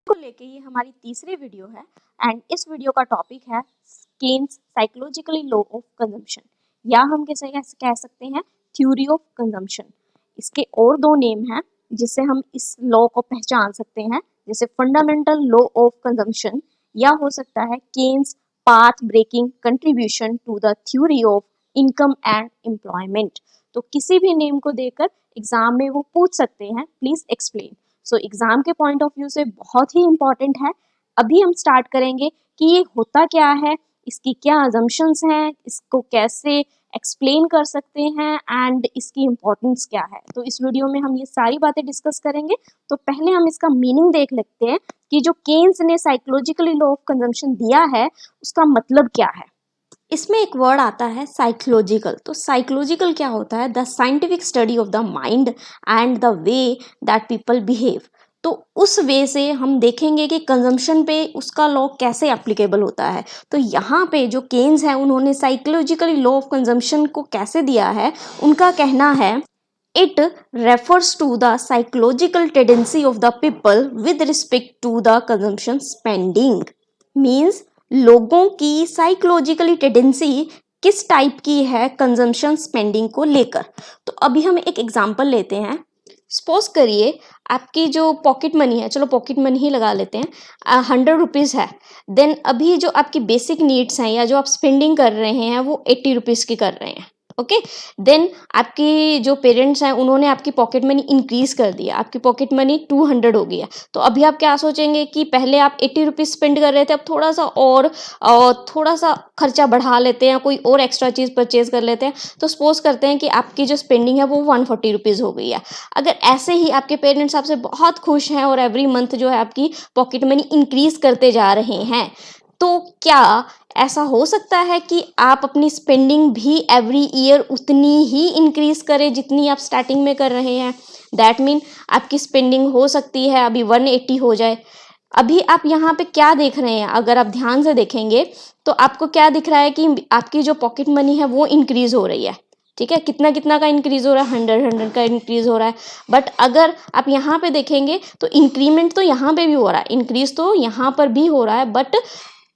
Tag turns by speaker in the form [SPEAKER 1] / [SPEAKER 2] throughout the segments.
[SPEAKER 1] को लेके ये हमारी तीसरी वीडियो है एंड इस वीडियो का टॉपिक है Keynes psychologically law of consumption, या हम कैसे कह सकते हैं थ्योरी ऑफ कंजम्पशन। इसके और दो नेम हैं जिससे हम इस लॉ को पहचान सकते हैं, जैसे फंडामेंटल लॉ ऑफ कंजम्पशन, या हो सकता है Keynes path breaking contribution to the theory of income and employment. तो किसी भी नेम को देकर एग्जाम में वो पूछ सकते हैं प्लीज एक्सप्लेन। सो एग्जाम के पॉइंट ऑफ व्यू से बहुत ही इंपॉर्टेंट है। अभी हम स्टार्ट करेंगे कि ये होता क्या है, इसकी क्या अजम्पशंस हैं, इसको कैसे एक्सप्लेन कर सकते हैं एंड इसकी इम्पोर्टेंस क्या है। तो इस वीडियो में हम ये सारी बातें डिस्कस करेंगे। तो पहले हम इसका मीनिंग देख लेते हैं कि जो केन्स ने साइकोलॉजिकली लॉ ऑफ कंजम्पशन दिया है उसका मतलब क्या है। इसमें एक वर्ड आता है साइकोलॉजिकल। तो साइकोलॉजिकल क्या होता है? The scientific study of the mind and the way that people behave. तो उस वे से हम देखेंगे कि कंजम्पशन पे उसका लॉ कैसे एप्लीकेबल होता है। तो यहाँ पे जो केन्स है उन्होंने साइकोलॉजिकली लॉ ऑफ कंजम्पशन को कैसे दिया है, उनका कहना है it refers to the psychological tendency of the people with respect to the consumption spending. Means लोगों की साइकोलॉजिकली टेंडेंसी किस टाइप की है कंजम्पशन स्पेंडिंग को लेकर। तो अभी हम एक एग्जांपल लेते हैं। सपोज करिए आपकी जो पॉकेट मनी है, चलो पॉकेट मनी ही लगा लेते हैं, 100 रुपीज़ है। देन अभी जो आपकी बेसिक नीड्स हैं या जो आप स्पेंडिंग कर रहे हैं वो 80 रुपीज़ की कर रहे हैं। ओके, देन आपकी जो पेरेंट्स हैं उन्होंने आपकी पॉकेट मनी इंक्रीज कर दिया, आपकी पॉकेट मनी 200 हो गया। तो अभी आप क्या सोचेंगे कि पहले आप 80 रुपीज़ स्पेंड कर रहे थे, अब थोड़ा सा खर्चा बढ़ा लेते हैं, कोई और एक्स्ट्रा चीज़ परचेज कर लेते हैं। तो सपोज करते हैं कि आपकी जो स्पेंडिंग है वो 140 रुपीज़ हो गई है। अगर ऐसे ही आपके पेरेंट्स आपसे बहुत खुश हैं और एवरी मंथ जो है आपकी पॉकेट मनी इंक्रीज करते जा रहे हैं, तो क्या ऐसा हो सकता है कि आप अपनी स्पेंडिंग भी एवरी ईयर उतनी ही इंक्रीज करें जितनी आप स्टार्टिंग में कर रहे हैं? दैट मीन आपकी स्पेंडिंग हो सकती है अभी 180 हो जाए। अभी आप यहाँ पे क्या देख रहे हैं, अगर आप ध्यान से देखेंगे तो आपको क्या दिख रहा है कि आपकी जो पॉकेट मनी है वो इंक्रीज हो रही है। ठीक है, कितना कितना का इंक्रीज हो रहा है? 100 का इंक्रीज हो रहा है। बट अगर आप यहाँ पे देखेंगे तो इंक्रीमेंट तो यहाँ पे भी हो रहा है, इंक्रीज तो यहाँ पर भी हो रहा है, बट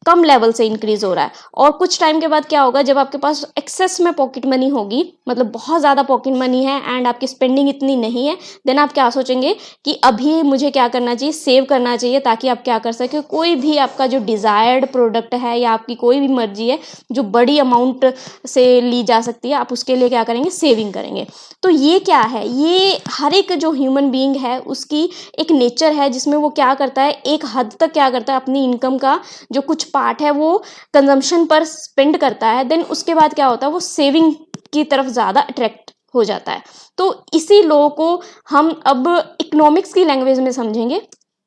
[SPEAKER 1] कम लेवल से इंक्रीज हो रहा है। और कुछ टाइम के बाद क्या होगा, जब आपके पास एक्सेस में पॉकेट मनी होगी, मतलब बहुत ज़्यादा पॉकेट मनी है एंड आपकी स्पेंडिंग इतनी नहीं है, देन आप क्या सोचेंगे कि अभी मुझे क्या करना चाहिए, सेव करना चाहिए, ताकि आप क्या कर सके, कोई भी आपका जो डिज़ायर्ड प्रोडक्ट है या आपकी कोई भी मर्जी है जो बड़ी अमाउंट से ली जा सकती है, आप उसके लिए क्या करेंगे, सेविंग करेंगे। तो ये क्या है, ये हर एक जो ह्यूमन बीइंग है उसकी एक नेचर है जिसमें वो क्या करता है, एक हद तक क्या करता है, अपनी इनकम का जो कुछ पार्ट है वो कंजम्पशन पर स्पेंड करता है। देन उसके बाद क्या होता है, वो सेविंग की तरफ ज़्यादा अट्रैक्ट हो जाता है। तो इसी लॉ को हम अब इकोनॉमिक्स की लैंग्वेज में समझेंगे।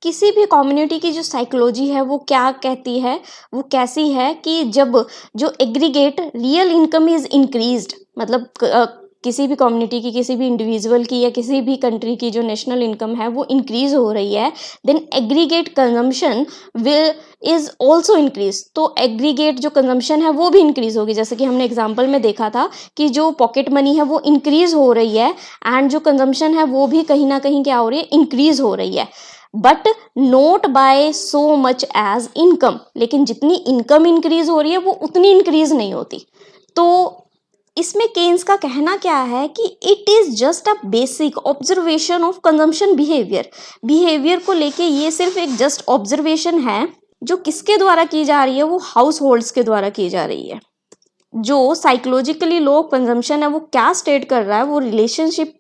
[SPEAKER 1] किसी भी कम्युनिटी की जो साइकोलॉजी है वो क्या कहती है, वो कैसी है कि जब जो aggregate real income is increased, मतलब किसी भी कम्युनिटी की, किसी भी इंडिविजुअल की या किसी भी कंट्री की जो नेशनल इनकम है वो इंक्रीज हो रही है, then aggregate consumption will is also increase. तो एग्रीगेट जो कंजम्पशन है वो भी इंक्रीज होगी। जैसे कि हमने एग्जाम्पल में देखा था कि जो पॉकेट मनी है वो इंक्रीज हो रही है एंड जो कंजम्पशन है वो भी कहीं ना कहीं क्या हो रही है, इंक्रीज हो रही है, but not by so much as income. लेकिन जितनी इनकम इंक्रीज हो रही है वो उतनी इंक्रीज नहीं होती। तो इसमें केन्स का कहना क्या है कि it is just a basic observation of consumption behaviour को लेके ये सिर्फ एक जस्ट ऑब्जर्वेशन है जो किसके द्वारा की जा रही है, वो हाउस होल्ड्स के द्वारा की जा रही है। जो साइकोलॉजिकली लो कंजम्पशन है वो क्या स्टेट कर रहा है, वो रिलेशनशिप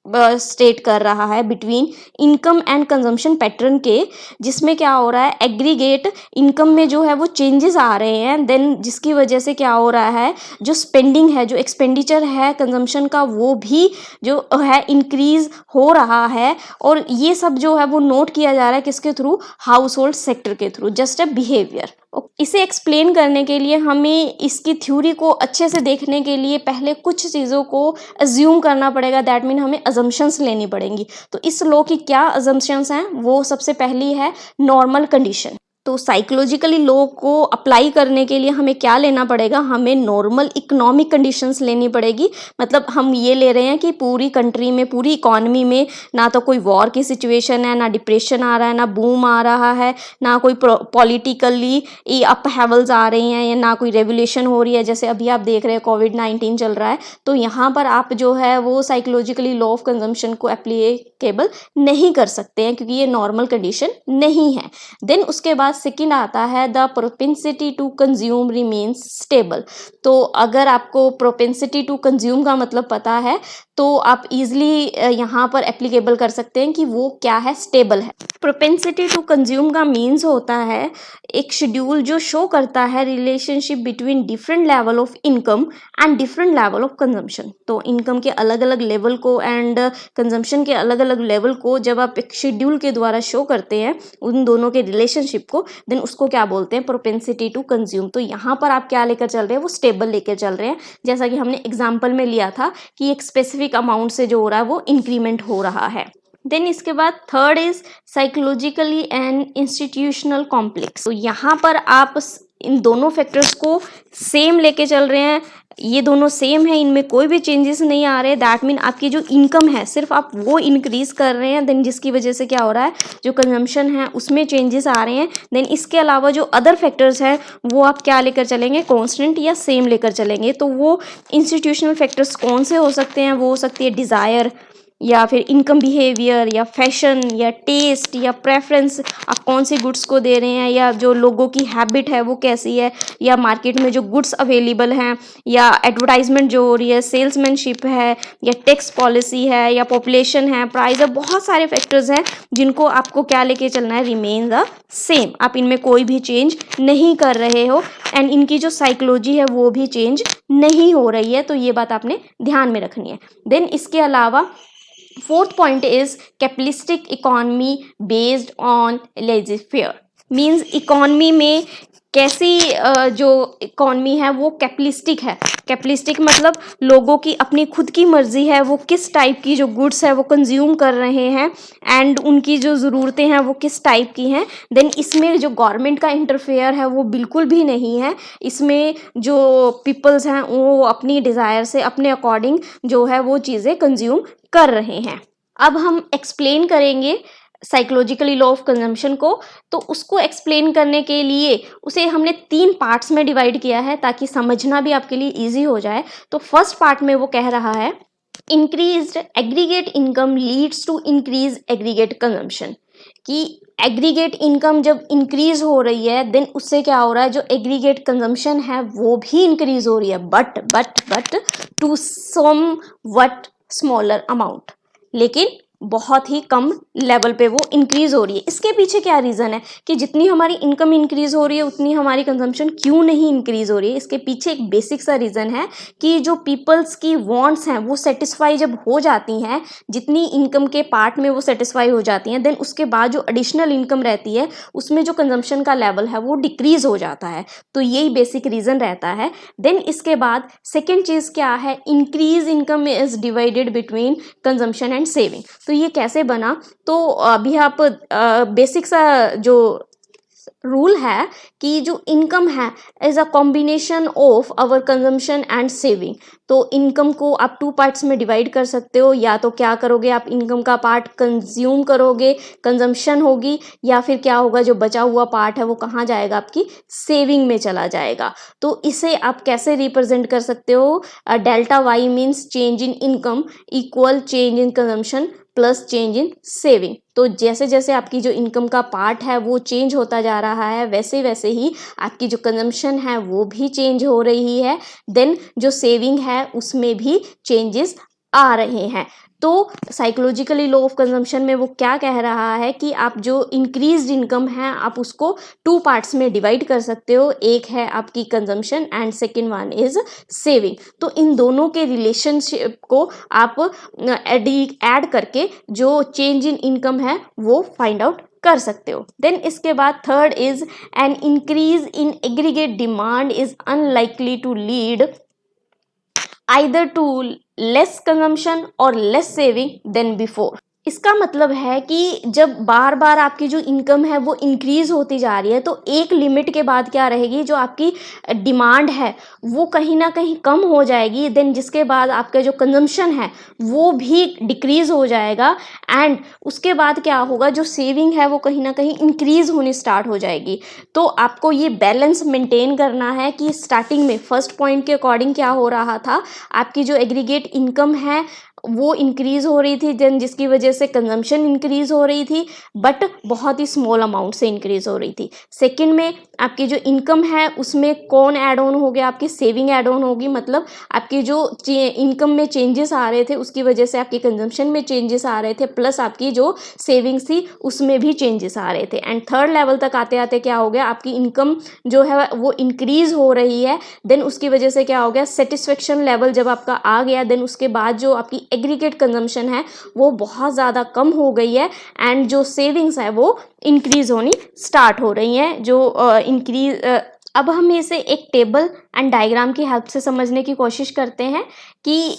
[SPEAKER 1] स्टेट कर रहा है between income and consumption pattern के, जिसमें क्या हो रहा है, एग्रीगेट इनकम में जो है वो चेंजेस आ रहे हैं, देन जिसकी वजह से क्या हो रहा है, जो स्पेंडिंग है, जो एक्सपेंडिचर है कंजम्पशन का वो भी जो है इंक्रीज हो रहा है। और ये सब जो है वो नोट किया जा रहा है किसके थ्रू, हाउस होल्ड सेक्टर के थ्रू, जस्ट अ बिहेवियर। इसे एक्सप्लेन करने के लिए हमें इसकी थ्योरी को अच्छे से देखने के लिए पहले कुछ चीज़ों को अज्यूम करना पड़ेगा, दैट मीन हमें अजम्पशंस लेनी पड़ेंगी। तो इस लॉ की क्या अजम्पशंस हैं, वो सबसे पहली है नॉर्मल कंडीशन। तो साइकोलॉजिकली लॉ को अप्लाई करने के लिए हमें क्या लेना पड़ेगा, हमें नॉर्मल इकोनॉमिक कंडीशंस लेनी पड़ेगी। मतलब हम ये ले रहे हैं कि पूरी कंट्री में, पूरी इकॉनमी में ना तो कोई वॉर की सिचुएशन है, ना डिप्रेशन आ रहा है, ना बूम आ रहा है, ना कोई पॉलिटिकली अप हेवल्स आ रही हैं, या ना कोई रेवोल्यूशन हो रही है, जैसे अभी आप देख रहे हैं कोविड-19 चल रहा है। तो यहाँ पर आप जो है वो साइकोलॉजिकली लॉ ऑफ कंजम्पशन को एप्लीकेबल नहीं कर सकते हैं, क्योंकि ये नॉर्मल कंडीशन नहीं है। देन उसके बाद सेकंड आता है the propensity to consume remains stable. तो अगर आपको प्रोपेंसिटी टू कंज्यूम का मतलब पता है तो आप इजीली यहाँ पर एप्लीकेबल कर सकते हैं कि वो क्या है, स्टेबल है। प्रोपेंसिटी टू कंज्यूम का मीन्स होता है एक शेड्यूल जो शो करता है relationship between different level of income and different level of consumption. तो इनकम के अलग अलग लेवल को एंड कंजम्पशन के अलग अलग लेवल को जब आप एक शेड्यूल के द्वारा शो करते हैं उन दोनों के रिलेशनशिप को, देन उसको क्या बोलते हैं, प्रोपेंसिटी टू कंज्यूम। तो यहाँ पर आप क्या लेकर चल रहे हैं, वो स्टेबल लेकर चल रहे हैं। जैसा कि हमने एग्जाम्पल में लिया था कि एक स्पेसिफिक अमाउंट से जो हो रहा है वो इंक्रीमेंट हो रहा है। देन इसके बाद third is psychologically and institutional complex. तो यहाँ पर आप इन दोनों फैक्टर्स को सेम लेके चल रहे हैं, ये दोनों सेम है, इनमें कोई भी चेंजेस नहीं आ रहे। दैट मीन आपकी जो इनकम है सिर्फ आप वो इंक्रीज कर रहे हैं, देन जिसकी वजह से क्या हो रहा है, जो कंजम्पशन है उसमें चेंजेस आ रहे हैं। देन इसके अलावा जो अदर फैक्टर्स हैं वो आप क्या लेकर चलेंगे, कांस्टेंट या सेम लेकर चलेंगे। तो वो इंस्टीट्यूशनल फैक्टर्स कौन से हो सकते हैं, वो हो सकती है डिज़ायर, या फिर इनकम बिहेवियर, या फैशन, या टेस्ट, या प्रेफरेंस, आप कौन सी गुड्स को दे रहे हैं, या जो लोगों की हैबिट है वो कैसी है, या मार्केट में जो गुड्स अवेलेबल हैं, या एडवर्टाइजमेंट जो हो रही है, सेल्समैनशिप है, या टैक्स पॉलिसी है, या पॉपुलेशन है, प्राइस है। बहुत सारे फैक्टर्स हैं जिनको आपको क्या लेके चलना है, रिमेन द सेम। आप इनमें कोई भी चेंज नहीं कर रहे हो एंड इनकी जो साइकोलॉजी है वो भी चेंज नहीं हो रही है। तो ये बात आपने ध्यान में रखनी है। देन इसके अलावा fourth point is capitalistic economy based on laissez-faire। Means economy में कैसी जो इकोनॉमी है वो कैपिटलिस्टिक है। कैपिटलिस्टिक मतलब लोगों की अपनी खुद की मर्जी है, वो किस टाइप की जो गुड्स है वो कंज्यूम कर रहे हैं एंड उनकी जो ज़रूरतें हैं वो किस टाइप की हैं। देन इसमें जो गवर्नमेंट का इंटरफेयर है वो बिल्कुल भी नहीं है। इसमें जो पीपल्स हैं वो अपनी डिज़ायर से अपने अकॉर्डिंग जो है वो चीज़ें कंज्यूम कर रहे हैं। अब हम एक्सप्लेन करेंगे साइकोलॉजिकली लॉ ऑफ कंजम्पशन को। तो उसको एक्सप्लेन करने के लिए उसे हमने 3 पार्ट्स में डिवाइड किया है ताकि समझना भी आपके लिए इजी हो जाए। तो फर्स्ट पार्ट में वो कह रहा है increased aggregate income leads to increase aggregate consumption, कि एग्रीगेट इनकम जब इंक्रीज हो रही है देन उससे क्या हो रहा है, जो एग्रीगेट कंजम्पशन है वो भी इंक्रीज हो रही है, but to somewhat smaller amount, लेकिन बहुत ही कम लेवल पे वो इंक्रीज हो रही है। इसके पीछे क्या रीज़न है कि जितनी हमारी इनकम इंक्रीज हो रही है उतनी हमारी कंजम्पशन क्यों नहीं इंक्रीज हो रही है। इसके पीछे एक बेसिक सा रीज़न है कि जो पीपल्स की वांट्स हैं वो सेटिस्फाई जब हो जाती हैं, जितनी इनकम के पार्ट में वो सेटिस्फाई हो जाती हैं, देन उसके बाद जो एडिशनल इनकम रहती है उसमें जो कंजम्पशन का लेवल है वो डिक्रीज हो जाता है। तो यही बेसिक रीज़न रहता है। देन इसके बाद सेकेंड चीज़ क्या है, increase income is divided between consumption and saving. तो ये कैसे बना, तो अभी आप बेसिक सा जो रूल है कि जो इनकम है is a combination of our consumption and saving. तो इनकम को आप 2 पार्ट्स में डिवाइड कर सकते हो, या तो क्या करोगे आप इनकम का पार्ट कंज्यूम करोगे, कंजम्पशन होगी, या फिर क्या होगा जो बचा हुआ पार्ट है वो कहाँ जाएगा, आपकी सेविंग में चला जाएगा। तो इसे आप कैसे रिप्रेजेंट कर सकते हो, delta Y means change in income equal change in consumption plus change in saving. तो जैसे जैसे आपकी जो इनकम का पार्ट है वो चेंज होता जा रहा है वैसे वैसे ही आपकी जो कंजम्पशन है वो भी चेंज हो रही है। देन जो सेविंग है उसमें भी चेंजेस आ रहे हैं। तो साइकोलॉजिकली लॉ ऑफ कंजम्पशन में वो क्या कह रहा है कि आप जो इंक्रीज्ड इनकम है आप उसको 2 पार्ट्स में डिवाइड कर सकते हो, एक है आपकी consumption and second one is saving. तो इन दोनों के रिलेशनशिप को आप ऐड करके जो चेंज इन इनकम है वो फाइंड आउट कर सकते हो। देन इसके बाद third is an increase in aggregate demand is unlikely to lead either to less consumption or less saving than before। इसका मतलब है कि जब बार बार आपकी जो इनकम है वो इंक्रीज होती जा रही है, तो एक लिमिट के बाद क्या रहेगी, जो आपकी डिमांड है वो कहीं ना कहीं कम हो जाएगी, देन जिसके बाद आपका जो कंजम्पशन है वो भी डिक्रीज हो जाएगा, एंड उसके बाद क्या होगा, जो सेविंग है वो कहीं ना कहीं इंक्रीज होनी स्टार्ट हो जाएगी। तो आपको ये बैलेंस मेंटेन करना है कि स्टार्टिंग में फर्स्ट पॉइंट के अकॉर्डिंग क्या हो रहा था, आपकी जो एग्रीगेट इनकम है वो इंक्रीज हो रही थी, देन जिसकी वजह से कंजम्पशन इंक्रीज हो रही थी, बट बहुत ही स्मॉल अमाउंट से इंक्रीज हो रही थी। सेकंड में आपकी जो इनकम है उसमें कौन ऐड ऑन हो गया, आपकी सेविंग ऐड ऑन होगी, मतलब आपकी जो इनकम में चेंजेस आ रहे थे उसकी वजह से आपकी कंजम्पशन में चेंजेस आ रहे थे, प्लस आपकी जो सेविंग्स थी उसमें भी चेंजेस आ रहे थे। एंड थर्ड लेवल तक आते आते क्या हो गया, आपकी इनकम जो है वो इंक्रीज हो रही है, देन उसकी वजह से क्या हो गया, सेटिस्फेक्शन लेवल जब आपका आ गया, देन उसके बाद जो आपकी एग्रीगेट कंजम्पशन है वो बहुत ज़्यादा कम हो गई है, एंड जो सेविंग्स है वो इंक्रीज होनी स्टार्ट हो रही हैं, जो इंक्रीज अब हम इसे एक टेबल एंड डायग्राम की हेल्प से समझने की कोशिश करते हैं कि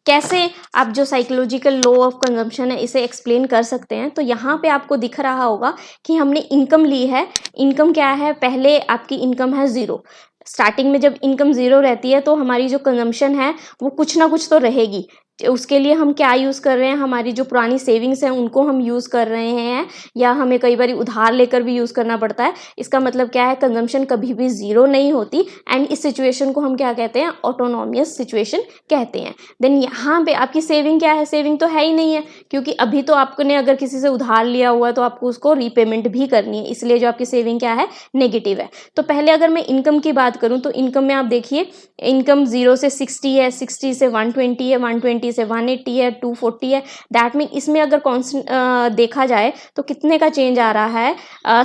[SPEAKER 1] कैसे आप जो साइकोलॉजिकल लॉ ऑफ कंजम्पशन है इसे एक्सप्लेन कर सकते हैं। तो यहाँ पे आपको दिख रहा होगा कि हमने इनकम ली है। इनकम क्या है, पहले आपकी इनकम है ज़ीरो। स्टार्टिंग में जब इनकम ज़ीरो रहती है तो हमारी जो कंजम्पशन है वो कुछ ना कुछ तो रहेगी। उसके लिए हम क्या यूज़ कर रहे हैं, हमारी जो पुरानी सेविंग्स हैं उनको हम यूज़ कर रहे हैं, या हमें कई बार उधार लेकर भी यूज़ करना पड़ता है। इसका मतलब क्या है, कंजम्पशन कभी भी ज़ीरो नहीं होती, एंड इस सिचुएशन को हम क्या कहते हैं, ऑटोनॉमियस सिचुएशन कहते हैं। देन यहाँ पे आपकी सेविंग क्या है, सेविंग तो है ही नहीं है, क्योंकि अभी तो आपने अगर किसी से उधार लिया हुआ है तो आपको उसको रीपेमेंट भी करनी है, इसलिए जो आपकी सेविंग क्या है, नेगेटिव है। तो पहले अगर मैं इनकम की बात करूँ तो इनकम में आप देखिए, इनकम 0 से 60 है, 60 से 120 है, 120 से 180 है, 240 है। दैट मीन इसमें अगर कॉन्स्टेंट देखा जाए तो कितने का चेंज आ रहा है,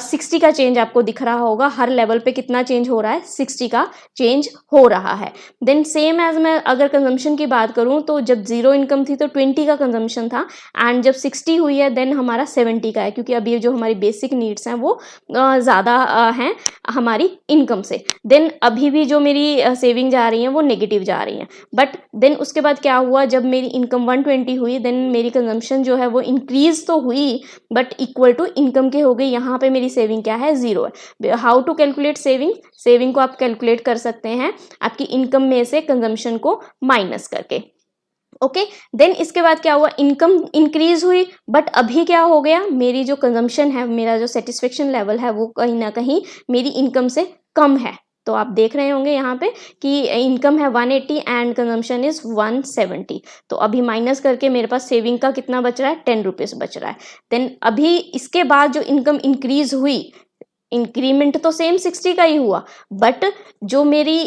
[SPEAKER 1] 60 का चेंज आपको दिख रहा होगा। हर लेवल पे कितना चेंज हो रहा है, 60 का चेंज हो रहा है। देन सेम एज मैं अगर कंजम्पशन की बात करूं तो जब जीरो इनकम थी तो 20 का कंजम्पशन था, एंड जब 60 हुई है देन हमारा 70 का है, क्योंकि अभी जो हमारी बेसिक नीड्स हैं वो ज़्यादा हैं हमारी इनकम से। देन अभी भी जो मेरी सेविंग जा रही हैं वो नेगेटिव जा रही हैं, बट देन उसके बाद क्या हुआ, जब मेरी इनकम 120 हुई देन मेरी कंजम्पशन जो है वो इंक्रीज तो हुई बट इक्वल टू इनकम के हो गई। यहाँ पे मेरी सेविंग क्या है, ज़ीरो है। How to calculate saving, saving को आप कैलकुलेट कर सकते हैं आपकी इनकम में से कंजम्पशन को माइनस करके। ओके, देन इसके बाद क्या हुआ, इनकम इंक्रीज हुई, बट अभी क्या हो गया, मेरी जो कंजम्पशन है, मेरा जो सेटिस्फेक्शन लेवल है वो कहीं ना कहीं मेरी इनकम से कम है। तो आप देख रहे होंगे यहाँ पे कि इनकम है 180 एंड कंजम्पशन इज 170। तो अभी माइनस करके मेरे पास सेविंग का कितना बच रहा है, 10 रुपीज़ बच रहा है। देन अभी इसके बाद जो इनकम इंक्रीज हुई, इंक्रीमेंट तो सेम 60 का ही हुआ, बट जो मेरी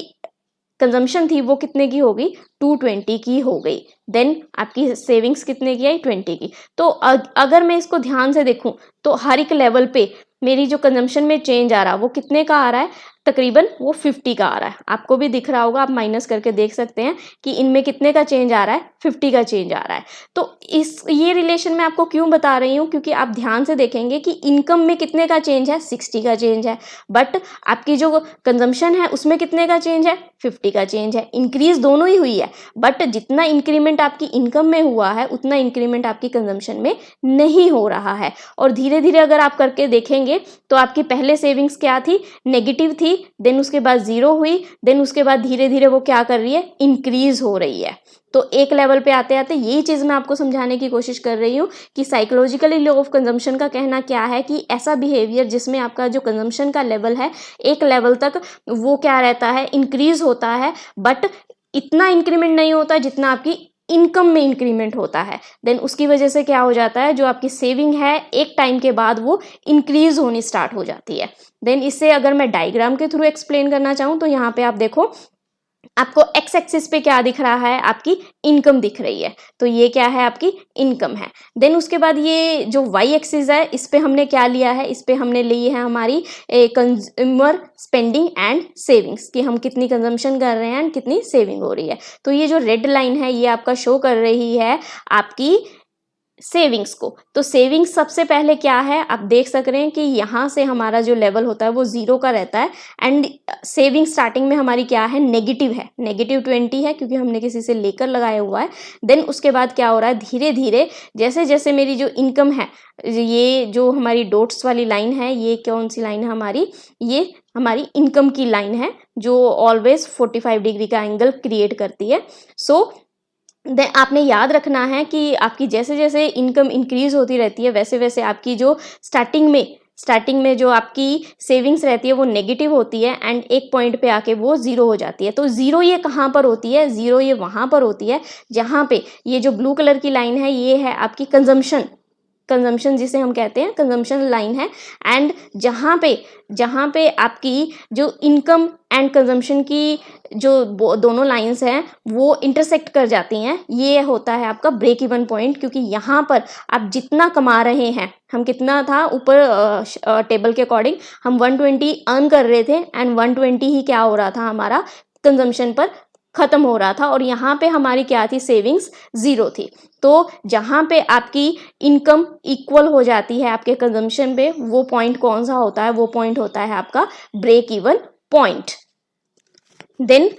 [SPEAKER 1] कंजम्पशन थी वो कितने की हो गई, 220 की हो गई। देन आपकी सेविंग्स कितने की आई, 20 की। तो अगर मैं इसको ध्यान से देखूं तो हर एक लेवल पे मेरी जो कंजम्पशन में चेंज आ रहा है वो कितने का आ रहा है, तकरीबन वो 50 का आ रहा है। आपको भी दिख रहा होगा, आप माइनस करके देख सकते हैं कि इनमें कितने का चेंज आ रहा है, 50 का चेंज आ रहा है। तो ये रिलेशन मैं आपको क्यों बता रही हूँ, क्योंकि आप ध्यान से देखेंगे कि इनकम में कितने का चेंज है, 60 का चेंज है, बट आपकी जो कंजम्पशन है उसमें कितने का चेंज है, 50 का चेंज है। इंक्रीज दोनों ही हुई है, बट जितना इंक्रीमेंट आपकी इनकम में हुआ है उतना इंक्रीमेंट आपकी कंजम्पशन में नहीं हो रहा है। और धीरे धीरे अगर आप करके देखेंगे तो आपकी पहले सेविंग्स क्या थी, नेगेटिव थी, देन उसके बाद जीरो हुई, देन उसके बाद धीरे धीरे वो क्या कर रही है, इंक्रीज हो रही है। तो एक लेवल पे आते आते यही चीज़ मैं आपको समझाने की कोशिश कर रही हूँ कि साइकोलॉजिकली लॉ ऑफ कंजम्पशन का कहना क्या है कि ऐसा बिहेवियर जिसमें आपका जो कंजम्पशन का लेवल है एक लेवल तक वो क्या रहता है, इंक्रीज होता है, बट इतना इंक्रीमेंट नहीं होता जितना आपकी इनकम में इंक्रीमेंट होता है। देन उसकी वजह से क्या हो जाता है, जो आपकी सेविंग है एक टाइम के बाद वो इंक्रीज होनी स्टार्ट हो जाती है। देन इससे अगर मैं डायग्राम के थ्रू एक्सप्लेन करना चाहूँ तो यहाँ पे आप देखो, आपको एक्स एक्सिस पे क्या दिख रहा है, आपकी इनकम दिख रही है, तो ये क्या है, आपकी इनकम है। देन उसके बाद ये जो वाई एक्सिस है इस पे हमने क्या लिया है, इस पे हमने ली है हमारी कंज्यूमर स्पेंडिंग एंड सेविंग्स, कि हम कितनी कंजम्पशन कर रहे हैं एंड कितनी सेविंग हो रही है। तो ये जो रेड लाइन है ये आपका शो कर रही है आपकी सेविंग्स को। तो सेविंग्स सबसे पहले क्या है, आप देख सक रहे हैं कि यहाँ से हमारा जो लेवल होता है वो 0 का रहता है एंड सेविंग स्टार्टिंग में हमारी क्या है, नेगेटिव है, -20 है क्योंकि हमने किसी से लेकर लगाया हुआ है। देन उसके बाद क्या हो रहा है, धीरे धीरे जैसे जैसे मेरी जो इनकम है, ये जो हमारी डॉट्स वाली लाइन है, ये कौन सी लाइन है हमारी, ये हमारी इनकम की लाइन है जो ऑलवेज 45 डिग्री का एंगल क्रिएट करती है। सो आपने याद रखना है कि आपकी जैसे जैसे इनकम इंक्रीज होती रहती है वैसे वैसे आपकी जो स्टार्टिंग में जो आपकी सेविंग्स रहती है वो नेगेटिव होती है एंड एक पॉइंट पे आके वो 0 हो जाती है। तो 0 ये कहाँ पर होती है, 0 ये वहाँ पर होती है जहाँ पे ये जो ब्लू कलर की लाइन है ये है आपकी कंजम्पशन जिसे हम कहते हैं कंजम्पशन लाइन है। एंड जहाँ पे आपकी जो इनकम एंड कंजम्पशन की जो दोनों लाइंस हैं वो इंटरसेक्ट कर जाती हैं, ये होता है आपका ब्रेक इवन पॉइंट। क्योंकि यहाँ पर आप जितना कमा रहे हैं, हम कितना था ऊपर टेबल के अकॉर्डिंग हम 120 अर्न कर रहे थे एंड 120 ही क्या हो रहा था, हमारा कंजम्पशन पर खत्म हो रहा था और यहाँ पे हमारी क्या थी, सेविंग्स 0 थी। तो जहाँ पे आपकी इनकम इक्वल हो जाती है आपके कंजम्पशन पे, वो पॉइंट कौन सा होता है, वो पॉइंट होता है आपका ब्रेक इवन पॉइंट। देन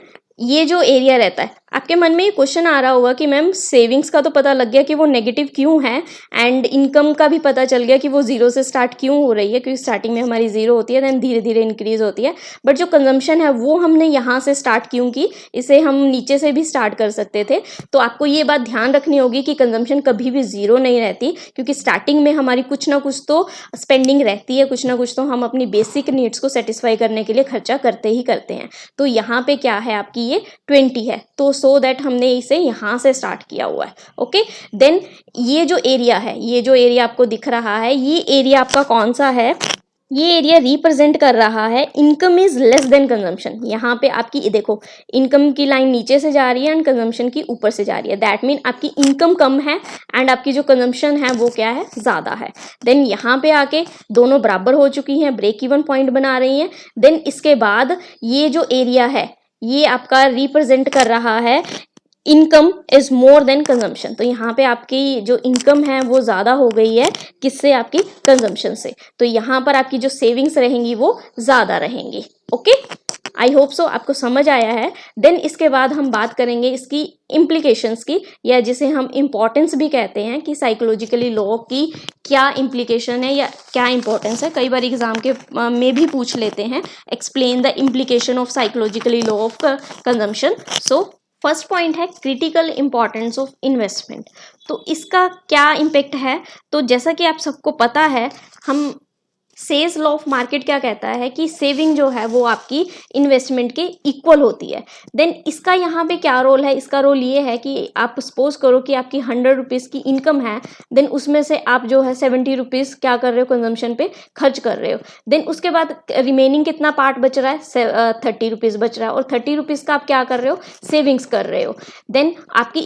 [SPEAKER 1] ये जो एरिया रहता है, आपके मन में ये क्वेश्चन आ रहा होगा कि मैम सेविंग्स का तो पता लग गया कि वो नेगेटिव क्यों है एंड इनकम का भी पता चल गया कि वो 0 से स्टार्ट क्यों हो रही है, क्योंकि स्टार्टिंग में हमारी 0 होती है देन धीरे धीरे इंक्रीज होती है। बट जो कंजम्पशन है वो हमने यहाँ से स्टार्ट क्यों की, इसे हम नीचे से भी स्टार्ट कर सकते थे। तो आपको ये बात ध्यान रखनी होगी कि कंजम्पशन कभी भी 0 नहीं रहती, क्योंकि स्टार्टिंग में हमारी कुछ ना कुछ तो स्पेंडिंग रहती है, कुछ ना कुछ तो हम अपनी बेसिक नीड्स को सेटिस्फाई करने के लिए खर्चा करते ही करते हैं। तो यहाँ पे क्या है आपकी ये 20 है, तो सो दैट हमने इसे यहाँ से स्टार्ट किया हुआ है। ओके, देन ये जो एरिया है, ये जो एरिया आपको दिख रहा है, ये एरिया आपका कौन सा है, ये एरिया रिप्रेजेंट कर रहा है income is less than consumption. यहाँ पे आपकी देखो इनकम की लाइन नीचे से जा रही है एंड कंजम्पशन की ऊपर से जा रही है, दैट मीन आपकी इनकम कम है एंड आपकी जो कंजम्पशन है वो क्या है, ज़्यादा है। देन यहाँ पे आके दोनों बराबर हो चुकी हैं, ब्रेक इवन पॉइंट बना रही हैं। देन इसके बाद ये जो एरिया है ये आपका रिप्रेजेंट कर रहा है income is more than consumption. तो यहाँ पे आपकी जो इनकम है वो ज़्यादा हो गई है, किससे, आपकी कंजम्पशन से। तो यहाँ पर आपकी जो सेविंग्स रहेंगी वो ज़्यादा रहेंगी। ओके, आई होप सो आपको समझ आया है। देन इसके बाद हम बात करेंगे इसकी इम्प्लीकेशंस की, या जिसे हम इम्पोर्टेंस भी कहते हैं कि साइकोलॉजिकली लॉ की क्या इम्प्लीकेशन है या क्या इंपॉर्टेंस है। कई बार एग्जाम के में भी पूछ लेते हैं, explain the implication of psychologically law of consumption. So first point है क्रिटिकल इंपॉर्टेंस ऑफ इन्वेस्टमेंट। तो इसका क्या इम्पेक्ट है, तो जैसा कि आप सबको पता है, हम सेज लॉ ऑफ मार्केट क्या कहता है कि सेविंग जो है वो आपकी इन्वेस्टमेंट के इक्वल होती है। देन इसका यहाँ पे क्या रोल है, इसका रोल ये है कि आप सपोज करो कि आपकी 100 रुपीज़ की इनकम है, देन उसमें से आप जो है 70 रुपीज़ क्या कर रहे हो, कंजम्पशन पे खर्च कर रहे हो। देन उसके बाद रिमेनिंग कितना पार्ट बच रहा है, 30 रुपीज़ बच रहा है, और 30 रुपीज़ का आप क्या कर रहे हो, सेविंग्स कर रहे हो। देन आपकी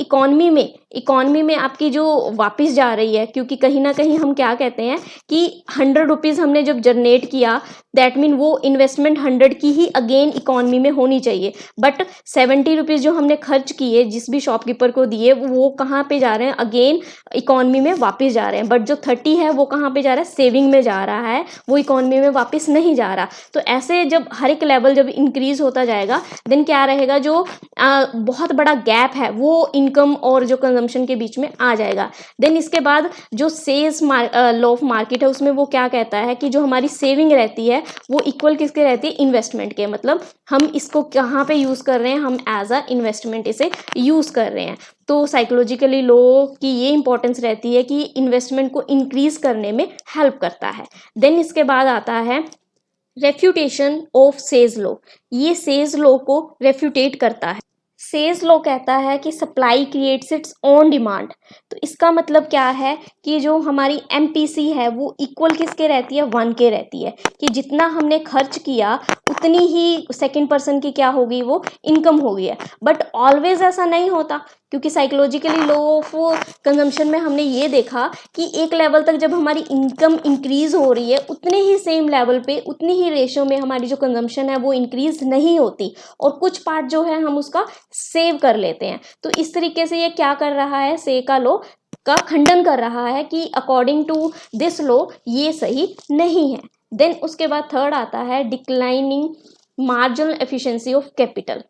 [SPEAKER 1] इकॉनमी में आपकी जो वापस जा रही है, क्योंकि कहीं ना कहीं हम क्या कहते हैं कि 100 रुपीज़ हमने जब जनरेट किया, दैट मीन वो इन्वेस्टमेंट 100 की ही अगेन इकॉनमी में होनी चाहिए। बट 70 रुपीज़ जो हमने खर्च किए, जिस भी शॉपकीपर को दिए, वो कहाँ पे जा रहे हैं, अगेन इकॉनमी में वापस जा रहे हैं। बट जो 30 है वो कहाँ पे जा रहा है, सेविंग में जा रहा है, वो इकॉनमी में वापस नहीं जा रहा। तो ऐसे जब हर एक लेवल जब इंक्रीज होता जाएगा, देन क्या रहेगा, जो बहुत बड़ा गैप है वो इनकम और जो कंजम्पशन के बीच में आ जाएगा। देन इसके बाद जो सेल्स लॉ ऑफ मार्केट है, उसमें वो क्या कहता है कि जो हमारी सेविंग रहती है वो इक्वल किसके रहती है, इन्वेस्टमेंट के। मतलब हम इसको कहाँ पे यूज़ कर रहे हैं, हम एज अ इन्वेस्टमेंट इसे यूज़ कर रहे हैं। तो साइकोलॉजिकली लॉ की ये इंपॉर्टेंस रहती है कि इन्वेस्टमेंट को इंक्रीज करने में हेल्प करता है। देन इसके बाद आता है रेफ्यूटेशन ऑफ सेज लॉ। ये सेज लॉ को रेफ्यूटेट करता है। सेज लॉ कहता है कि supply creates its own demand. तो इसका मतलब क्या है कि जो हमारी एमपीसी है वो इक्वल किसके रहती है, 1 के रहती है, कि जितना हमने खर्च किया उतनी ही सेकंड पर्सन की क्या होगी, वो इनकम होगी है। बट ऑलवेज ऐसा नहीं होता, क्योंकि साइकोलॉजिकली लॉ ऑफ कंजम्पशन में हमने ये देखा कि एक लेवल तक जब हमारी इनकम इंक्रीज हो रही है, उतने ही सेम लेवल पे, उतनी ही रेशियो में हमारी जो कंजम्पशन है वो इंक्रीज नहीं होती, और कुछ पार्ट जो है हम उसका सेव कर लेते हैं। तो इस तरीके से ये क्या कर रहा है, से का लॉ का खंडन कर रहा है कि अकॉर्डिंग टू दिस लॉ ये सही नहीं है। देन उसके बाद थर्ड आता है declining marginal efficiency of capital.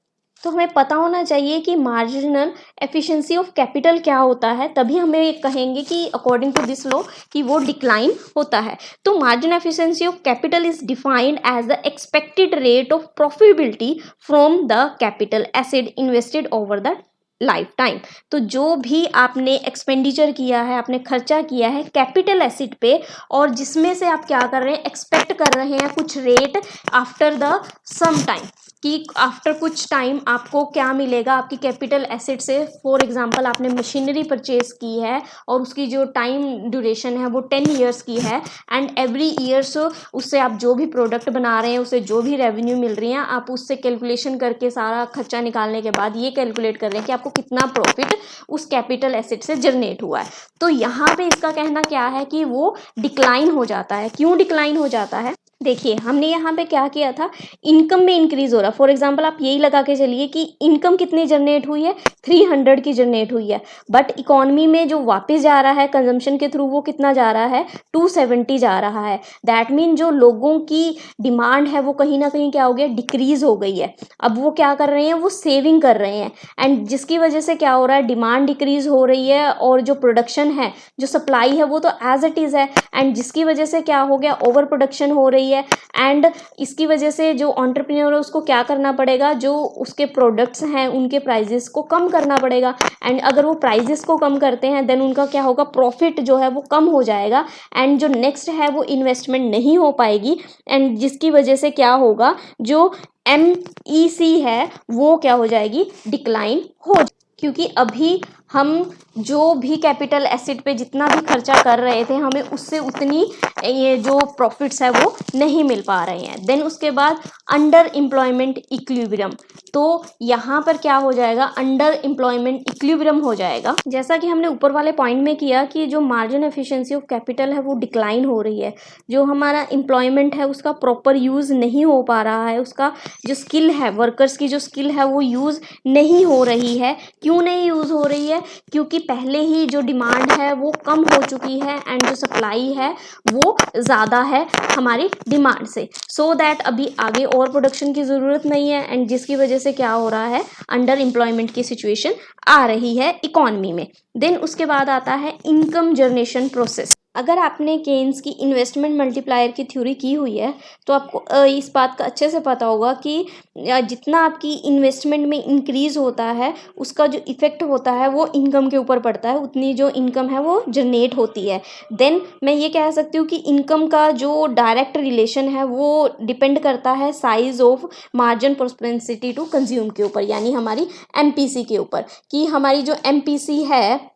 [SPEAKER 1] तो हमें पता होना चाहिए कि मार्जिनल एफिशिएंसी ऑफ कैपिटल क्या होता है, तभी हमें कहेंगे कि अकॉर्डिंग टू दिस लॉ कि वो डिक्लाइन होता है। तो marginal efficiency of capital is defined as the expected rate of profitability from the capital asset invested over the life time. तो जो भी आपने एक्सपेंडिचर किया है, आपने खर्चा किया है कैपिटल एसेट पे, और जिसमें से आप क्या कर रहे हैं, एक्सपेक्ट कर रहे हैं कुछ rate after the some time, कि आफ्टर कुछ टाइम आपको क्या मिलेगा आपकी कैपिटल एसेट से। फॉर एग्जांपल आपने मशीनरी परचेज की है और उसकी जो टाइम ड्यूरेशन है वो 10 ईयर्स की है, एंड एवरी ईयर्स उससे आप जो भी प्रोडक्ट बना रहे हैं, उससे जो भी रेवेन्यू मिल रही है, आप उससे कैलकुलेशन करके सारा खर्चा निकालने के बाद ये कैलकुलेट कर रहे हैं कि आपको कितना प्रॉफिट उस कैपिटल एसेट से जनरेट हुआ है। तो यहाँ पे इसका कहना क्या है कि वो डिक्लाइन हो जाता है। क्यों डिक्लाइन हो जाता है? देखिए हमने यहाँ पे क्या किया था, इनकम में इंक्रीज हो रहा। फॉर एग्जांपल आप यही लगा के चलिए कि इनकम कितनी जनरेट हुई है, 300 की जनरेट हुई है, बट इकोनॉमी में जो वापस जा रहा है कंजम्पशन के थ्रू वो कितना जा रहा है, 270 जा रहा है। दैट मीन जो लोगों की डिमांड है वो कहीं ना कहीं क्या हो गया, डिक्रीज हो गई है। अब वो क्या कर रहे हैं, वो सेविंग कर रहे हैं, एंड जिसकी वजह से क्या हो रहा है, डिमांड डिक्रीज हो रही है और जो प्रोडक्शन है, जो सप्लाई है वो तो एज इट इज है, एंड जिसकी वजह से क्या हो गया, ओवर प्रोडक्शन हो रही है। एंड इसकी वजह से जो एंटरप्रेन्योर है उसको क्या करना पड़ेगा, जो उसके प्रोडक्ट्स हैं उनके प्राइजेस को कम करना पड़ेगा, एंड अगर वो प्राइजेस को कम करते हैं देन उनका क्या होगा, प्रॉफिट जो है वो कम हो जाएगा, एंड जो नेक्स्ट है वो इन्वेस्टमेंट नहीं हो पाएगी, एंड जिसकी वजह से क्या होगा, जो MEC है वो क्या हो जाएगी, डिक्लाइन हो। क्योंकि अभी हम जो भी कैपिटल एसेट पे जितना भी खर्चा कर रहे थे, हमें उससे उतनी ये जो प्रॉफिट्स है वो नहीं मिल पा रहे हैं। देन उसके बाद अंडर एम्प्लॉयमेंट इक्विलिब्रियम। तो यहाँ पर क्या हो जाएगा, अंडर एम्प्लॉयमेंट इक्विलिब्रियम हो जाएगा। जैसा कि हमने ऊपर वाले पॉइंट में किया कि जो मार्जिन एफिशिएंसी ऑफ कैपिटल है वो डिक्लाइन हो रही है, जो हमारा एम्प्लॉयमेंट है उसका प्रॉपर यूज़ नहीं हो पा रहा है, उसका जो स्किल है, वर्कर्स की जो स्किल है वो यूज़ नहीं हो रही है। क्यों नहीं यूज़ हो रही है? क्योंकि पहले ही जो डिमांड है वो कम हो चुकी है, एंड जो सप्लाई है वो ज़्यादा है हमारी डिमांड से, सो दैट अभी आगे और प्रोडक्शन की ज़रूरत नहीं है, एंड जिसकी वजह से क्या हो रहा है, अंडर एम्प्लॉयमेंट की सिचुएशन आ रही है इकोनॉमी में। देन उसके बाद आता है इनकम जनरेशन प्रोसेस। अगर आपने केन्स की इन्वेस्टमेंट मल्टीप्लायर की थ्योरी की हुई है तो आपको इस बात का अच्छे से पता होगा कि जितना आपकी इन्वेस्टमेंट में इंक्रीज होता है उसका जो इफेक्ट होता है वो इनकम के ऊपर पड़ता है, उतनी जो इनकम है वो जनरेट होती है। देन मैं ये कह सकती हूँ कि इनकम का जो डायरेक्ट रिलेशन है वो डिपेंड करता है size of margin prosperity to consume के ऊपर, यानी हमारी MPC के ऊपर, कि हमारी जो MPC है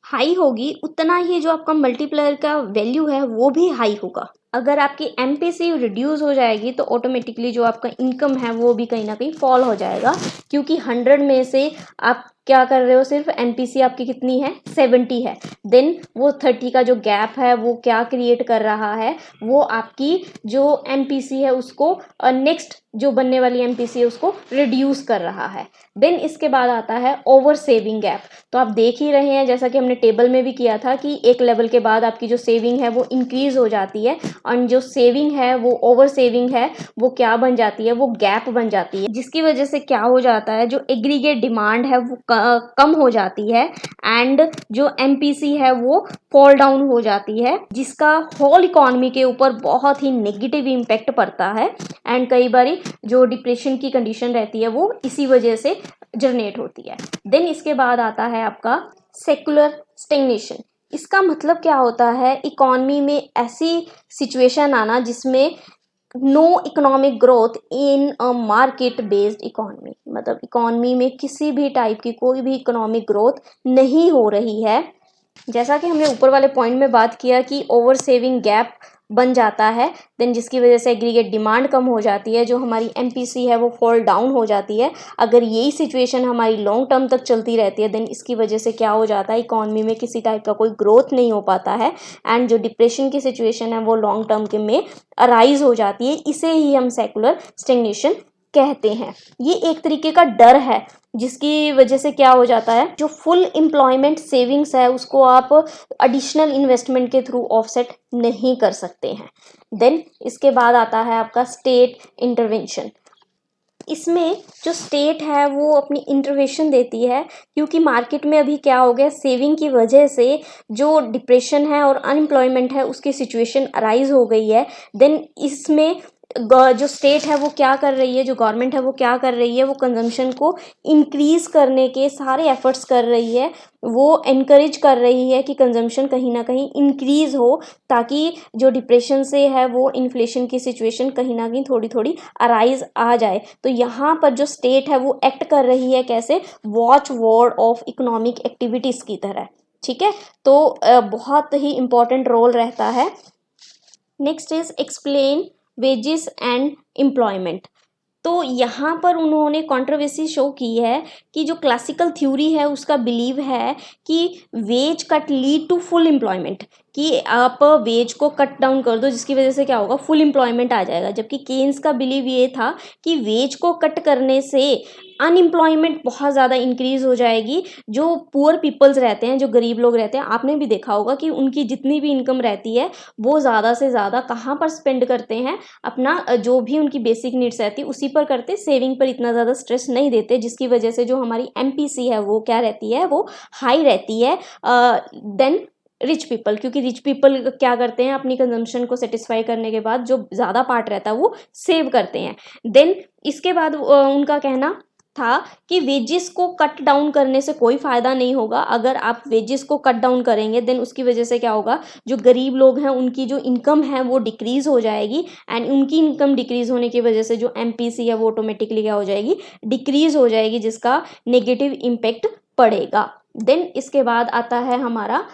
[SPEAKER 1] हाई होगी उतना ही जो आपका मल्टीप्लायर का वैल्यू है वो भी हाई होगा। अगर आपकी MPC रिड्यूस हो जाएगी तो ऑटोमेटिकली जो आपका इनकम है वो भी कहीं ना कहीं फॉल हो जाएगा, क्योंकि 100 में से आप क्या कर रहे हो, सिर्फ MPC आपकी कितनी है, 70 है। देन वो 30 का जो गैप है वो क्या क्रिएट कर रहा है, वो आपकी जो MPC है उसको नेक्स्ट जो बनने वाली MPC है उसको रिड्यूस कर रहा है। देन इसके बाद आता है ओवर सेविंग गैप। तो आप देख ही रहे हैं, जैसा कि हमने टेबल में भी किया था, कि एक लेवल के बाद आपकी जो सेविंग है वो इंक्रीज हो जाती है, और जो सेविंग है वो ओवर सेविंग है वो क्या बन जाती है, वो गैप बन जाती है, जिसकी वजह से क्या हो जाता है, जो एग्रीगेट डिमांड है वो कम हो जाती है, एंड जो MPC है वो फॉल डाउन हो जाती है, जिसका होल इकोनॉमी के ऊपर बहुत ही नेगेटिव इम्पैक्ट पड़ता है, एंड कई बार जो डिप्रेशन की कंडीशन रहती है वो इसी वजह से जनरेट होती है। देन इसके बाद आता है आपका सेकुलर स्टैग्नेशन। इसका मतलब क्या होता है, इकोनॉमी में ऐसी सिचुएशन आना जिसमें no economic growth in a market based economy, मतलब इकोनॉमी में किसी भी टाइप की कोई भी इकोनॉमिक ग्रोथ नहीं हो रही है। जैसा कि हमने ऊपर वाले पॉइंट में बात किया कि ओवर सेविंग गैप बन जाता है, देन जिसकी वजह से एग्रीगेट डिमांड कम हो जाती है, जो हमारी MPC है वो फॉल डाउन हो जाती है। अगर यही सिचुएशन हमारी लॉन्ग टर्म तक चलती रहती है देन इसकी वजह से क्या हो जाता है, इकोनॉमी में किसी टाइप का कोई ग्रोथ नहीं हो पाता है, एंड जो डिप्रेशन की सिचुएशन है वो लॉन्ग टर्म के में अराइज हो जाती है। इसे ही हम सेकुलर स्टैग्नेशन कहते हैं। ये एक तरीके का डर है जिसकी वजह से क्या हो जाता है, जो फुल एम्प्लॉयमेंट सेविंग्स है उसको आप एडिशनल इन्वेस्टमेंट के थ्रू ऑफसेट नहीं कर सकते हैं। देन इसके बाद आता है आपका स्टेट इंटरवेंशन। इसमें जो स्टेट है वो अपनी इंटरवेंशन देती है, क्योंकि मार्केट में अभी क्या हो गया, सेविंग की वजह से जो डिप्रेशन है और अनएम्प्लॉयमेंट है उसकी सिचुएशन अराइज हो गई है। देन इसमें जो स्टेट है वो क्या कर रही है, जो गवर्नमेंट है वो क्या कर रही है, वो कंजम्पशन को इंक्रीज करने के सारे एफर्ट्स कर रही है, वो एनकरेज कर रही है कि कंजम्पशन कहीं ना कहीं इंक्रीज हो, ताकि जो डिप्रेशन से है वो इन्फ्लेशन की सिचुएशन कहीं ना कहीं थोड़ी थोड़ी अराइज आ जाए। तो यहाँ पर जो स्टेट है वो एक्ट कर रही है कैसे, watch word of economic activities की तरह। ठीक है, तो बहुत ही इंपॉर्टेंट रोल रहता है। Next is explain wages and employment. तो यहाँ पर उन्होंने कंट्रोवर्सी शो की है कि जो क्लासिकल थ्योरी है उसका बिलीव है कि wage cut lead to full employment, कि आप वेज को कट डाउन कर दो जिसकी वजह से क्या होगा, फुल एम्प्लॉयमेंट आ जाएगा। जबकि केन्स का बिलीव ये था कि वेज को कट करने से अनएम्प्लॉयमेंट बहुत ज़्यादा इंक्रीज हो जाएगी। जो पुअर पीपल्स रहते हैं, जो गरीब लोग रहते हैं, आपने भी देखा होगा कि उनकी जितनी भी इनकम रहती है वो ज़्यादा से ज़्यादा कहाँ पर स्पेंड करते हैं, अपना जो भी उनकी बेसिक नीड्स रहती है उसी पर करते, सेविंग पर इतना ज़्यादा स्ट्रेस नहीं देते, जिसकी वजह से जो हमारी एमपीसी है वो क्या रहती है, वो हाई रहती है देन रिच पीपल। क्योंकि रिच पीपल क्या करते हैं, अपनी कंजम्पशन को सेटिस्फाई करने के बाद जो ज़्यादा पार्ट रहता है वो सेव करते हैं। देन इसके बाद उनका कहना था कि वेजेस को कट डाउन करने से कोई फ़ायदा नहीं होगा। अगर आप वेजेस को कट डाउन करेंगे देन उसकी वजह से क्या होगा, जो गरीब लोग हैं उनकी जो इनकम है वो डिक्रीज़ हो जाएगी, एंड उनकी इनकम डिक्रीज़ होने की वजह से जो एमपीसी है वो ऑटोमेटिकली क्या हो जाएगी, डिक्रीज़ हो जाएगी, जिसका नेगेटिव इम्पेक्ट पड़ेगा। देन इसके बाद आता है हमारा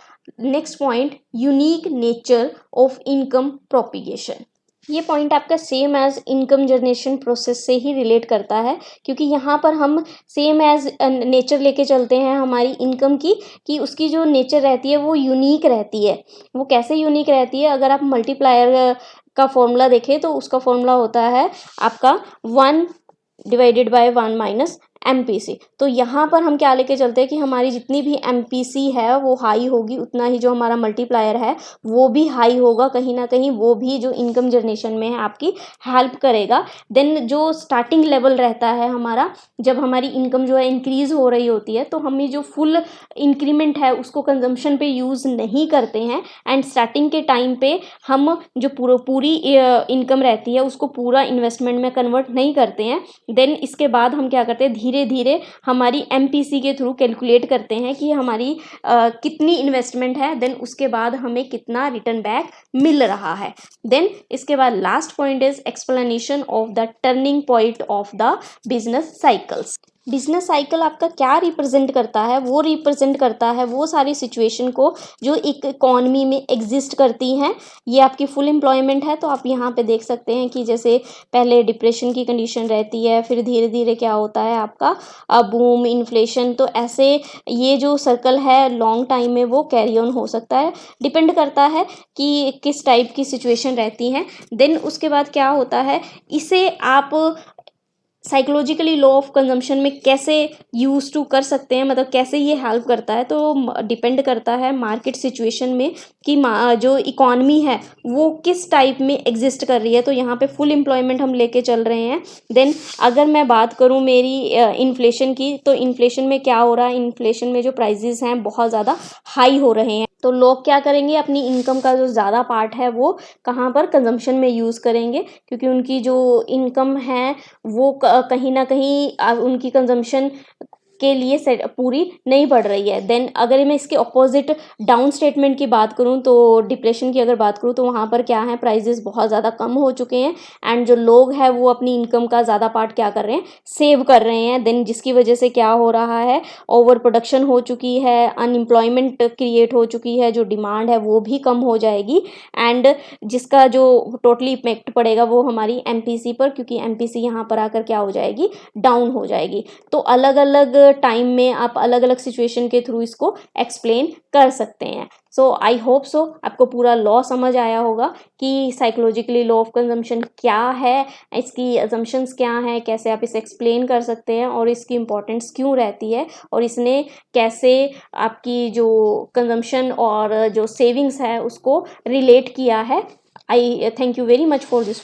[SPEAKER 1] next point, unique nature of income propagation. ये पॉइंट आपका same as income generation process से ही रिलेट करता है, क्योंकि यहाँ पर हम सेम एज नेचर लेके चलते हैं हमारी इनकम की, कि उसकी जो नेचर रहती है वो यूनिक रहती है। वो कैसे यूनिक रहती है, अगर आप मल्टीप्लायर का फॉर्मूला देखें तो उसका फॉर्मूला होता है आपका 1/1 माइनस एमपीसी। तो यहाँ पर हम क्या लेके चलते हैं कि हमारी जितनी भी एमपीसी है वो हाई होगी, उतना ही जो हमारा मल्टीप्लायर है वो भी हाई होगा, कहीं ना कहीं वो भी जो इनकम जनरेशन में है आपकी हेल्प करेगा। देन जो स्टार्टिंग लेवल रहता है हमारा, जब हमारी इनकम जो है इंक्रीज हो रही होती है तो हम ये जो फुल इंक्रीमेंट है उसको कंजम्पशन पे यूज़ नहीं करते हैं, एंड स्टार्टिंग के टाइम पे हम जो पूरी इनकम रहती है उसको पूरा इन्वेस्टमेंट में कन्वर्ट नहीं करते हैं। देन इसके बाद हम क्या करते हैं, धीरे धीरे हमारी एमपीसी के थ्रू कैलकुलेट करते हैं कि हमारी कितनी इन्वेस्टमेंट है, देन उसके बाद हमें कितना रिटर्न बैक मिल रहा है। देन इसके बाद last point is explanation of the turning point of the business cycles. Business cycle आपका क्या रिप्रेजेंट करता है, वो रिप्रेजेंट करता है वो सारी सिचुएशन को जो एक इकॉनमी में एग्जिस्ट करती हैं। ये आपकी फुल एम्प्लॉयमेंट है तो आप यहाँ पे देख सकते हैं कि जैसे पहले डिप्रेशन की कंडीशन रहती है, फिर धीरे धीरे क्या होता है आपका बूम, इन्फ्लेशन। तो ऐसे ये जो सर्कल है लॉन्ग टाइम में वो कैरी ऑन हो सकता है, डिपेंड करता है कि किस टाइप की सिचुएशन रहती है। देन उसके बाद क्या होता है, इसे आप साइकोलॉजिकली लॉ ऑफ कंजम्पशन में कैसे यूज टू कर सकते हैं, मतलब कैसे ये हेल्प करता है, तो डिपेंड करता है मार्केट सिचुएशन में कि जो इकॉनमी है वो किस टाइप में एग्जिस्ट कर रही है। तो यहाँ पे फुल एम्प्लॉयमेंट हम लेके चल रहे हैं। देन अगर मैं बात करूँ मेरी इन्फ्लेशन की, तो इन्फ्लेशन में क्या हो रहा है, इन्फ्लेशन में जो प्राइजेस हैं बहुत ज़्यादा हाई हो रहे हैं। तो लोग क्या करेंगे, अपनी इनकम का जो ज़्यादा पार्ट है वो कहाँ पर, कंजम्पशन में यूज़ करेंगे, क्योंकि उनकी जो इनकम है वो कहीं ना कहीं उनकी कंजम्पशन के लिए पूरी नहीं पड़ रही है। देन अगर मैं इसके ऑपोजिट डाउन स्टेटमेंट की बात करूं, तो डिप्रेशन की अगर बात करूं, तो वहाँ पर क्या है, प्राइजेस बहुत ज़्यादा कम हो चुके हैं, एंड जो लोग हैं वो अपनी इनकम का ज़्यादा पार्ट क्या कर रहे हैं, सेव कर रहे हैं। देन जिसकी वजह से क्या हो रहा है, ओवर प्रोडक्शन हो चुकी है, अनएम्प्लॉयमेंट क्रिएट हो चुकी है, जो डिमांड है वो भी कम हो जाएगी, एंड जिसका जो टोटली इम्पैक्ट पड़ेगा वो हमारी एमपीसी पर, क्योंकि एमपीसी यहाँ पर आकर क्या हो जाएगी, डाउन हो जाएगी। तो अलग अलग टाइम में आप अलग अलग सिचुएशन के थ्रू इसको एक्सप्लेन कर सकते हैं। सो आई होप सो आपको पूरा लॉ समझ आया होगा कि साइकोलॉजिकली लॉ ऑफ कंजम्पशन क्या है, इसकी अजम्पशंस क्या हैं, कैसे आप इसे एक्सप्लेन कर सकते हैं और इसकी इम्पोर्टेंस क्यों रहती है, और इसने कैसे आपकी जो कंजम्पशन और जो सेविंग्स है उसको रिलेट किया है। आई thank you very much for this